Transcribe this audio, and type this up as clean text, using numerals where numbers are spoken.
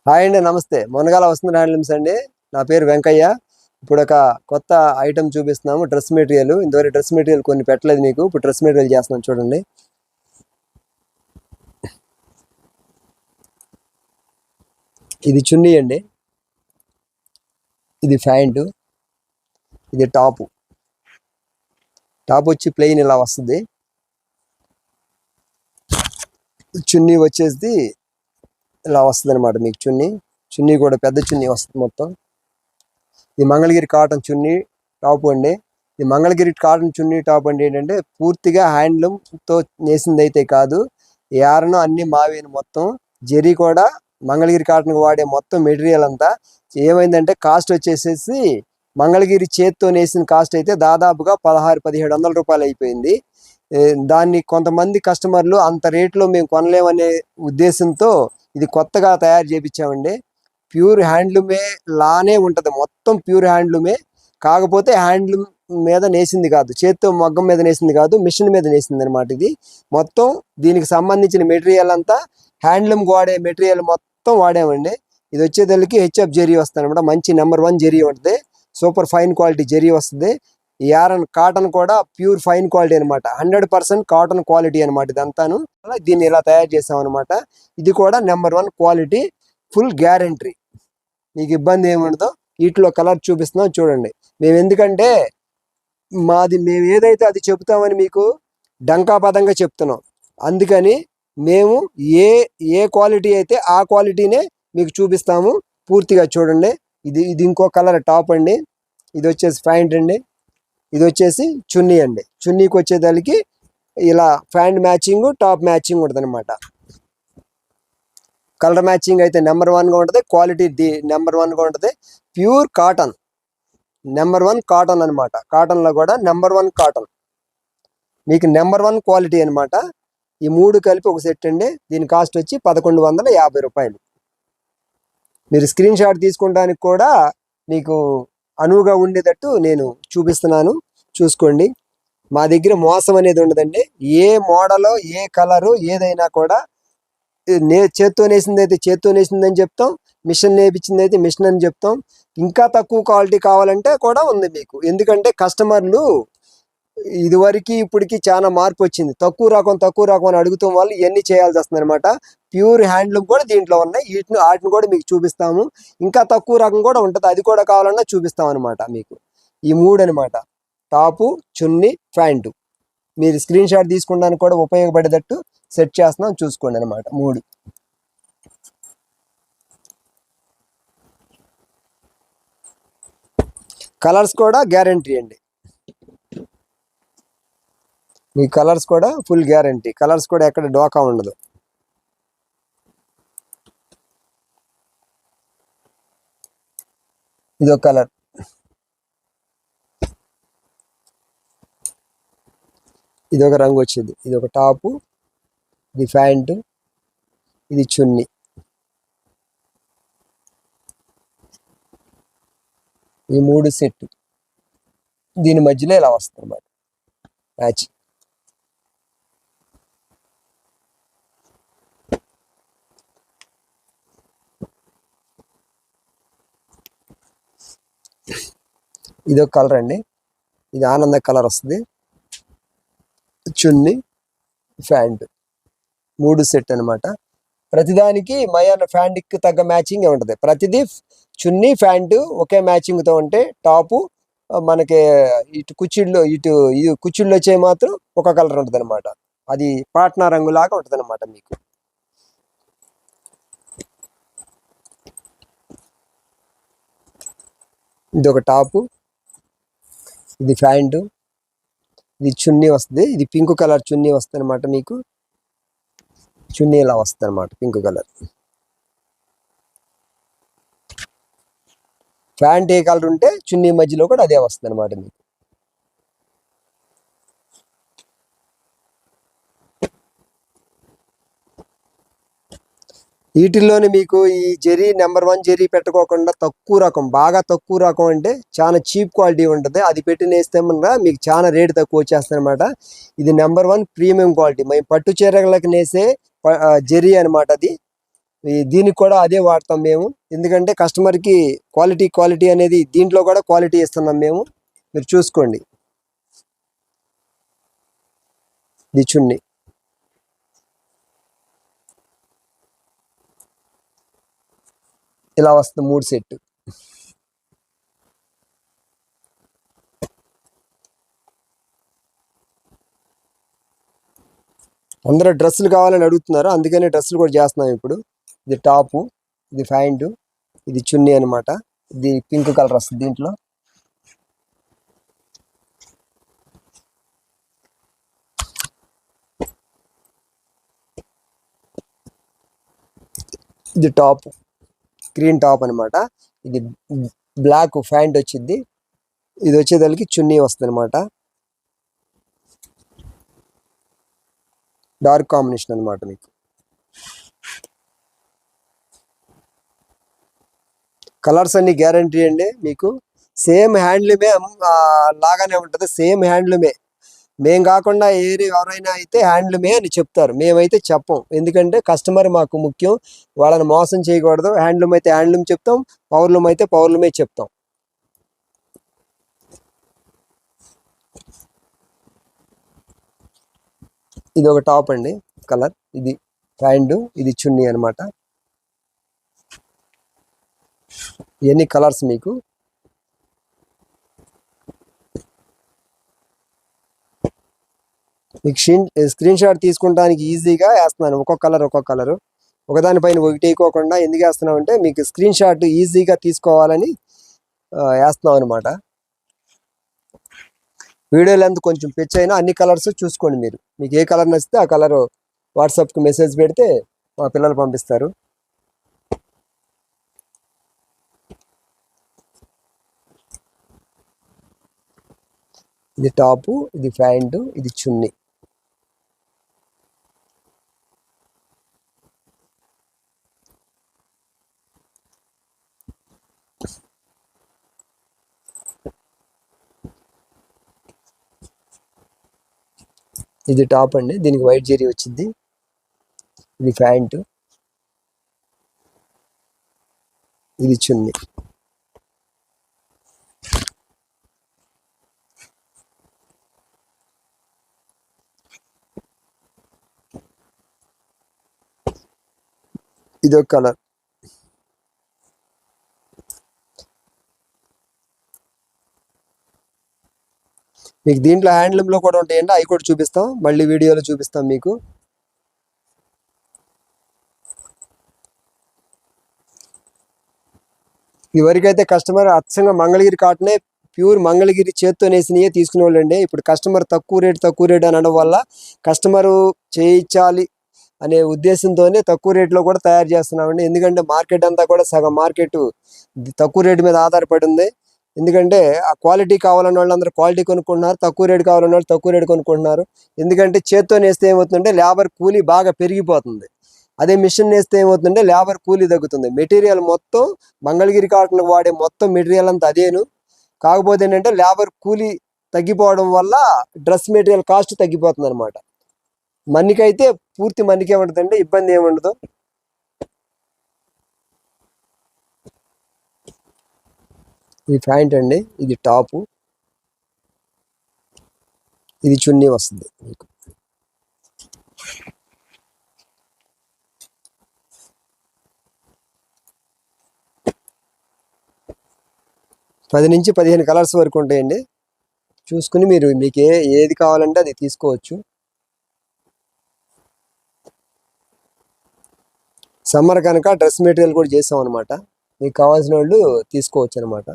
Hi అండి, నమస్తే. మునగాల వస్తుంది హ్యాండ్లూమ్స్ అండి. నా పేరు వెంకయ్య. ఇప్పుడు ఒక కొత్త ఐటమ్ చూపిస్తున్నాము, డ్రెస్ మెటీరియల్. ఇంతవరకు డ్రెస్ మెటీరియల్ కొన్ని పెట్టలేదు మీకు, ఇప్పుడు డ్రెస్ మెటీరియల్ చేస్తున్నాం చూడండి. ఇది చున్నీ అండి, ఇది ప్యాంటు, ఇది టాపు. టాప్ వచ్చి ప్లెయిన్ ఇలా వస్తుంది. చున్నీ వచ్చేసి ఇలా వస్తుంది అనమాట మీకు. చున్నీ కూడా పెద్ద చున్నీ వస్తుంది మొత్తం. ఇది మంగళగిరి కాటన్ చున్నీ టాప్ అండి. ఇది మంగళగిరి కాటన్ చున్నీ టాప్ అంటే ఏంటంటే పూర్తిగా హ్యాండ్లూమ్తో నేసింది అయితే కాదు, యారను అన్ని మావేను. మొత్తం జెరీ కూడా మంగళగిరి కాటన్కి వాడే మొత్తం మెటీరియల్ అంతా ఏమైందంటే కాస్ట్ వచ్చేసేసి మంగళగిరి చేత్తో నేసిన కాస్ట్ అయితే దాదాపుగా 1600-1700 రూపాయలు అయిపోయింది. దాన్ని కొంతమంది కస్టమర్లు అంత రేట్లో మేము కొనలేమనే ఉద్దేశంతో ఇది కొత్తగా తయారు చేయించామండి. ప్యూర్ హ్యాండ్లూమే లానే ఉంటుంది, మొత్తం ప్యూర్ హ్యాండ్లూమే. కాకపోతే హ్యాండ్లూమ్ మీద నేసింది కాదు, చేత్తో మగ్గం మీద నేసింది కాదు, మిషన్ మీద నేసింది అనమాట. ఇది మొత్తం దీనికి సంబంధించిన మెటీరియల్ అంతా హ్యాండ్లూమ్ వాడే మెటీరియల్ మొత్తం వాడామండి. ఇది వచ్చేదానికి హెచ్ఎఫ్ జెరీ వస్తుంది అనమాట. మంచి నెంబర్ 1 జెరీ ఉంటుంది, సూపర్ ఫైన్ క్వాలిటీ జెరీ వస్తుంది. యారన్ కాటన్ కూడా ప్యూర్ ఫైన్ క్వాలిటీ అనమాట, 100% కాటన్ క్వాలిటీ అనమాట ఇదంతాను. దీన్ని ఇలా తయారు చేసాం అనమాట. ఇది కూడా నెంబర్ 1 క్వాలిటీ, ఫుల్ గ్యారంటీ. మీకు ఇబ్బంది ఏముండదో. వీటిలో కలర్ చూపిస్తున్నాం చూడండి. మేము ఎందుకంటే మేము ఏదైతే అది చెప్తామని మీకు డంకాపదంగా చెప్తున్నాం, అందుకని మేము ఏ క్వాలిటీ అయితే ఆ క్వాలిటీనే మీకు చూపిస్తాము. పూర్తిగా చూడండి. ఇది ఇంకో కలర్ టాప్ అండి, ఇది వచ్చేసి ప్యాంట్ అండి, ఇది వచ్చేసి చున్నీ అండి. చున్నీకి వచ్చేదానికి ఇలా ప్యాంట్ మ్యాచింగ్ టాప్ మ్యాచింగ్ ఉంటుంది అనమాట. కలర్ మ్యాచింగ్ అయితే నెంబర్ 1గా ఉంటుంది, క్వాలిటీ నెంబర్ 1గా ఉంటుంది. ప్యూర్ కాటన్, నెంబర్ 1 కాటన్ అనమాట. కాటన్లో కూడా నెంబర్ 1 కాటన్, మీకు నెంబర్ 1 క్వాలిటీ అనమాట. ఈ 3 కలిపి ఒక సెట్ అండి. దీని కాస్ట్ వచ్చి 1150 రూపాయలు. మీరు స్క్రీన్ షాట్ తీసుకోవడానికి కూడా మీకు అనువుగా ఉండేటట్టు నేను చూపిస్తున్నాను, చూసుకోండి. మా దగ్గర మోసం అనేది ఉండదండి. ఏ మోడలో ఏ కలరు ఏదైనా కూడా చేత్తో నేసింది అయితే చేత్తో నేసిందని చెప్తాం, మిషన్ నేర్పించింది అయితే మిషన్ అని చెప్తాం. ఇంకా తక్కువ క్వాలిటీ కావాలంటే కూడా ఉంది మీకు. ఎందుకంటే కస్టమర్లు ఇదివరకు ఇప్పటికి చాలా మార్పు వచ్చింది. తక్కువ రకం అని అడుగుతాం వాళ్ళు ఇవన్నీ చేయాల్సి వస్తుంది అనమాట. ప్యూర్ హ్యాండ్లూమ్ కూడా దీంట్లో ఉన్నాయి, వాటిని కూడా మీకు చూపిస్తాము. ఇంకా తక్కువ రకం కూడా ఉంటుంది, అది కూడా కావాలన్నా చూపిస్తాం అనమాట మీకు. ఈ 3 అనమాట, టాపు, చున్నీ, ప్యాంటు. మీరు స్క్రీన్ షాట్ తీసుకోవడానికి కూడా ఉపయోగపడేటట్టు సెట్ చేస్తున్నాం, చూసుకోండి అనమాట. 3 కలర్స్ కూడా గ్యారంటీ అండి. మీ కలర్స్ కూడా ఫుల్ గ్యారంటీ, కలర్స్ కూడా ఎక్కడ డోకా ఉండదు. ఇదొక కలర్, ఇదొక రంగు వచ్చింది. ఇది ఒక టాపు, ఇది ప్యాంటు, ఇది చున్నీ. ఈ 3 సెట్ దీని మధ్యలో ఇలా వస్తుంది అన్నమాట మ్యాచ్. ఇదొక కలర్ అండి, ఇది ఆనంద కలర్ వస్తుంది. చున్నీ, ప్యాంట్, 3 సెట్ అనమాట. ప్రతిదానికి మయాన ప్యాంట్కి తగ్గ మ్యాచింగ్ ఉంటుంది. ప్రతిదీ చున్నీ ప్యాంటు ఒకే మ్యాచింగ్తో ఉంటే, టాపు మనకి ఇటు కుచ్చిళ్ళు వచ్చే మాత్రం ఒక కలర్ ఉంటుంది అనమాట. అది పాట్నా రంగులాగా ఉంటుంది అనమాట మీకు. ఇది ఒక టాపు, ఇది ప్యాంటు, ఇది చున్నీ వస్తుంది. ఇది పింక్ కలర్ చున్నీ వస్తుంది అనమాట మీకు. చున్నీ ఇలా వస్తుంది అనమాట, పింక్ కలర్. ప్యాంట్ ఏ కలర్ ఉంటే చున్నీ మధ్యలో కూడా అదే వస్తుంది అనమాట మీకు. వీటిల్లోనే మీకు ఈ జెరీ నెంబర్ 1 జెరీ పెట్టుకోకుండా తక్కువ రకం, బాగా తక్కువ రకం అంటే చాలా చీప్ క్వాలిటీ ఉంటుంది, అది పెట్టి నేస్తే మీకు చాలా రేటు తక్కువ వచ్చేస్తుంది అనమాట. ఇది నెంబర్ 1 ప్రీమియం క్వాలిటీ. మేము పట్టు చీరలకు నేసే జెరీ అనమాట. అది దీనికి కూడా అదే వాడతాం మేము, ఎందుకంటే కస్టమర్కి క్వాలిటీ అనేది దీంట్లో కూడా క్వాలిటీ ఇస్తున్నాం మేము. మీరు చూసుకోండి, ఇది చున్నీ. ఇలా వస్తుంది 3 సెట్. అందరూ డ్రెస్సులు కావాలని అడుగుతున్నారు, అందుకనే డ్రెస్సులు కూడా చేస్తున్నాం ఇప్పుడు. ఇది టాపు, ఇది ప్యాంటు, ఇది చున్నీ అనమాట. ఇది పింక్ కలర్ వస్తుంది దీంట్లో. ఇది టాప్, గ్రీన్ టాప్ అనమాట. ఇది బ్లాక్ ప్యాంట్ వచ్చింది. ఇది వచ్చేదానికి చున్నీ వస్తుంది అనమాట, డార్క్ కాంబినేషన్ అనమాట. మీకు కలర్స్ అన్ని గ్యారంటీ అండి. మీకు సేమ్ హ్యాండ్లూమే లాగానే ఉంటుంది, సేమ్ హ్యాండ్లూమే. మేం కాకుండా ఎవరైనా అయితే హ్యాండ్లూమే అని చెప్తారు, మేమైతే చెప్పం. ఎందుకంటే కస్టమర్ మాకు ముఖ్యం, వాళ్ళని మోసం చేయకూడదు. హ్యాండ్లూమ్ అయితే హ్యాండ్లూమ్ చెప్తాం, పవర్లూమ్ అయితే పవర్లూమే చెప్తాం. ఇది ఒక టాప్ అండి కలర్, ఇది ప్యాంటు, ఇది చున్నీ అనమాట. ఇవన్నీ కలర్స్ మీకు. మీకు స్క్రీన్ షాట్ తీసుకుంటానికి ఈజీగా వేస్తున్నాను, ఒక్కొక్క కలర్ ఒకదానిపైన ఒకటి వేయకోకుండా. ఎందుకు వేస్తున్నాం అంటే మీకు స్క్రీన్ షాట్ ఈజీగా తీసుకోవాలని వేస్తున్నాం అనమాట. వీడియో లెంత్ కొంచెం పిచ్ అయినా అన్ని కలర్స్ చూసుకోండి మీరు. మీకు ఏ కలర్ నచ్చితే ఆ కలర్ వాట్సాప్కి మెసేజ్ పెడితే మా పిల్లలు పంపిస్తారు. ఇది టాపు, ఇది ప్యాంటు, ఇది చున్నీ. ఇది టాప్ అండి, దీనికి వైట్ జెరీ వచ్చింది. ఇది ప్యాంటు, ఇది చున్నీ. ఇది ఒక కలర్. మీకు దీంట్లో హ్యాండ్లూమ్ లో కూడా ఉంటాయండి, అవి కూడా చూపిస్తాం, మళ్ళీ వీడియోలో చూపిస్తాం మీకు. ఇవరికైతే కస్టమర్ అచ్చంగా మంగళగిరి కాటనే, ప్యూర్ మంగళగిరి చేత్తో నేసినయే తీసుకునే వాళ్ళు అండి. ఇప్పుడు కస్టమర్ తక్కువ రేట్ అనడం వల్ల కస్టమరు చేయించాలి అనే ఉద్దేశంతోనే తక్కువ రేట్లో కూడా తయారు చేస్తున్నామండి. ఎందుకంటే మార్కెట్ అంతా కూడా సగం మార్కెట్ తక్కువ రేటు మీద ఆధారపడి ఉంది. ఎందుకంటే ఆ క్వాలిటీ కావాలన్న వాళ్ళు అందరూ క్వాలిటీ కొనుక్కుంటున్నారు, తక్కువ రేటు కావాలన్న వాళ్ళు తక్కువ రేటు కొనుక్కుంటున్నారు. ఎందుకంటే చేత్తో నేస్తే ఏమవుతుందంటే లేబర్ కూలీ బాగా పెరిగిపోతుంది. అదే మిషన్ నేస్తే ఏమవుతుందంటే లేబర్ కూలీ తగ్గుతుంది. మెటీరియల్ మొత్తం మంగళగిరి కాటన్ వాడే మొత్తం మెటీరియల్ అంతా అదేను. కాకపోతే ఏంటంటే లేబర్ కూలీ తగ్గిపోవడం వల్ల డ్రెస్ మెటీరియల్ కాస్ట్ తగ్గిపోతుంది అనమాట. మన్నికైతే పూర్తి మన్నికే ఉంటుందండి, ఇబ్బంది ఏముండదు. ఇది ప్యాంట్ అండి, ఇది టాపు, ఇది చున్నీ వస్తుంది మీకు. 10 నుంచి 15 కలర్స్ వరకు ఉంటాయండి. చూసుకుని మీరు మీకు ఏది కావాలంటే అది తీసుకోవచ్చు. సమ్మర్ కనుక డ్రెస్ మెటీరియల్ కూడా చేసాం అనమాట, మీకు కావాల్సిన వాళ్ళు తీసుకోవచ్చు అనమాట.